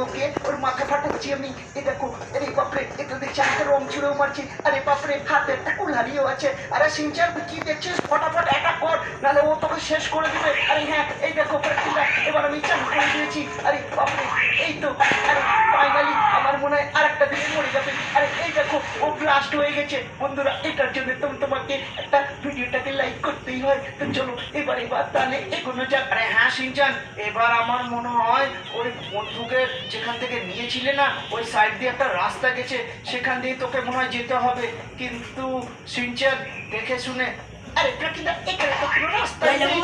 ওকে ওর মাথা ফাটাচ্ছি আমি। এ দেখো, আরে বাপরে, এটা দেখছি একটা রং ছুড়েও মারছি। আরে বাপরে, হাতে একটা কুলহারিও আছে। আরে সিনচান কি দেখছিস, ফটাফট অ্যাটাক কর, নাহলে ও তোকে শেষ করে দিবে। আরে হ্যাঁ, এই দেখো প্রাকৃতিক, এবার আমি চালু করে দিয়েছি। আরে বাপরে, এই তো, আরে ফাইনালি আমার মনে হয় আরেকটা দিকে মরে যাবে। আরে এই দেখো, ও ব্লাস্ট হয়ে গেছে। বন্ধুরা, এটার জন্য তোমাকে একটা ভিডিওটাকে লাইক করতেই হয়। তো চলো এবার তাহলে এগোনো যাক। আরে হ্যাঁ সিনচান, এবার আমার মনে হয় ওই বন্ধুকের যেখান থেকে নিয়েছিলে না, ওই সাইড দিয়ে একটা রাস্তা গেছে, সেখান দিয়ে তোকে মনে হয় যেতে হবে। কিন্তু সিনচান দেখে শুনে। আরে প্রাকৃতিক, এখানে তো কোনো রাস্তা নেই।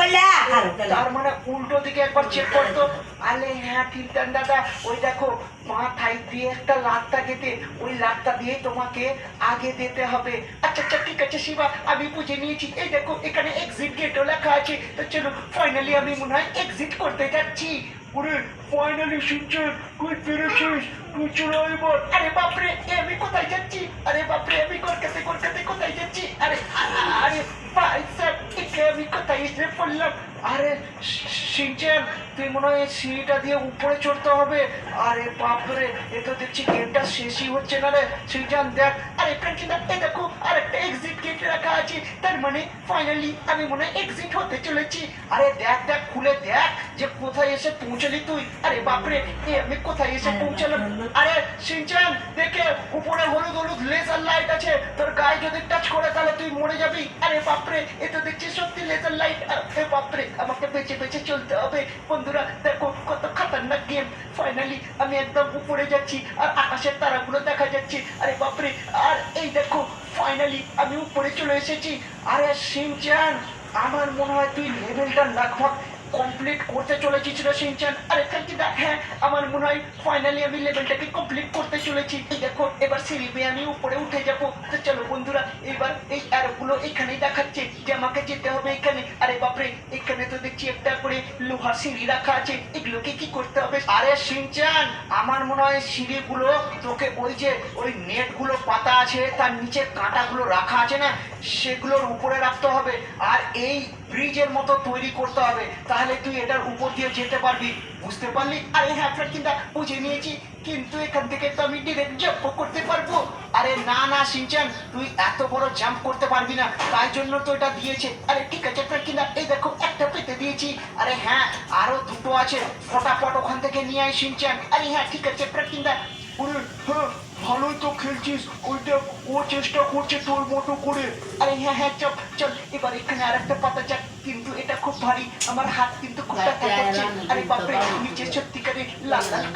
তার মানে উল্টো দিকে একবার চেক করতো। আরে হ্যাঁ টিনটান দাদা, ওই দেখো মাথায় দিয়ে একটা লাত্তা গেতে, ওই লাত্তা দিয়ে তোমাকে আগে যেতে হবে। আচ্ছা আচ্ছা ঠিক আছে শিবা, আমি বুঝে নিয়েছি। এই দেখো এখানে এক্সিট গেটও লেখা আছে। তো চলো ফাইনালি আমি মনে হয় এক্সিট করতে যাচ্ছি। ওরে ফাইনালি সিনচান, তুই পেরেছিস, তুই চলো এবার। আরে বাপরে, আমি কোথায় যাচ্ছি? আরে বাপরে, আমি কলকাতা কোথায় যাচ্ছি? আরে আরে ভাই স্যার, একে আমি কোথায় এসে পড়লাম? আরে সিনচান, তুই মনে হয় সিঁড়িটা দিয়ে উপরে চড়তে হবে। আরে বাপরে, এ তো দেখছি গেমটা শেষই হচ্ছে না রে। সিনচান দেখ, আরে প্রাচীনা, এই দেখো আরেকটা এক্সিট গেট রাখা আছে। তার মানে ফাইনালি আমি মনে হয় এক্সিট হতে চলেছি। আরে দেখ দেখ, খুলে দেখ যে কোথায় এসে পৌঁছলি তুই। আরে বাপরে, আমি কোথায় এসে পৌঁছালাম? আরে সিনচান দেখে, উপরে হলুদ হলুদ লেজার লাইট আছে। তোর গায়ে যদি টাচ করে তাহলে তুই মরে যাবি। আরে বাপরে, এ তো দেখছি সত্যি লেজার লাইট। আরে বাপরে, আমাকে বেঁচে বেঁচে চলতে হবে। বন্ধুরা দেখো কত খতরনাক গেম। ফাইনালি আমি একদম উপরে যাচ্ছি, আর আকাশের তারাগুলো দেখা যাচ্ছে। আরে বাপরে, আর এই দেখো ফাইনালি আমি উপরে চলে এসেছি। আরে সিনচান, আমার মনে হয় তুই লেভেলটা লাগভগ কমপ্লিট করতে চলেছিস রে সিনচান। আরে কাকিদা, হ্যাঁ আমার মনে হয় ফাইনালি আমি লেভেলটাকে কমপ্লিট করতে চলেছি। এই দেখো এবার সিঁড়ি বেয়ে আমি উপরে উঠে যাবো। তো চলো বন্ধুরা, এবার এই অ্যারোগুলো এখানেই দেখাচ্ছে যে আমাকে যেতে হবে এখানে। আরে বাপরে, এখানে তো দেখছি একটা করে লোহার সিঁড়ি রাখা আছে। এগুলোকে কি করতে হবে? আরে সিনচান, আমার মনে হয় সিঁড়িগুলো তোকে ওই যে ওই নেটগুলো পাতা আছে, তার নিচে কাঁটাগুলো রাখা আছে না, সেগুলোর উপরে রাখতে হবে। আর এই ব্রিজের মতো তৈরি করতে হবে, তাহলে তুই এটার উপর দিয়ে যেতে পারবি। বুঝতে পারলি? আরে হ্যাঁ প্রাকিন্দা, বুঝে নিয়েছি। কিন্তু এখান থেকে তো আমি ডিরেক্ট জাম্প করতে পারবো। আরে না না সিনচান, তুই এত বড় জাম্প করতে পারবি না, তাই জন্য তো এটা দিয়েছে। আরে ঠিক আছে প্রাকিন্দা, এই দেখো একটা পেতে দিয়েছি। আরে হ্যাঁ, আরো দুটো আছে, ফটাফট ওখান থেকে নিয়ে আয় সিনচান। আরে হ্যাঁ ঠিক আছে প্রাকিন্দা। ওরে হ্যাঁ, ভালোই তো খেলছিস। ওইটা ও চেষ্টা করছে তোর মতো করে। আরে হ্যাঁ হ্যাঁ, চল চল, এবার এখানে আর একটা পাতা যাক। কিন্তু এটা খুব ভারী, আমার হাত কিন্তু খুব ব্যথা করছে। আরে বাপরে, নিচে সত্যিকারে লাল লাল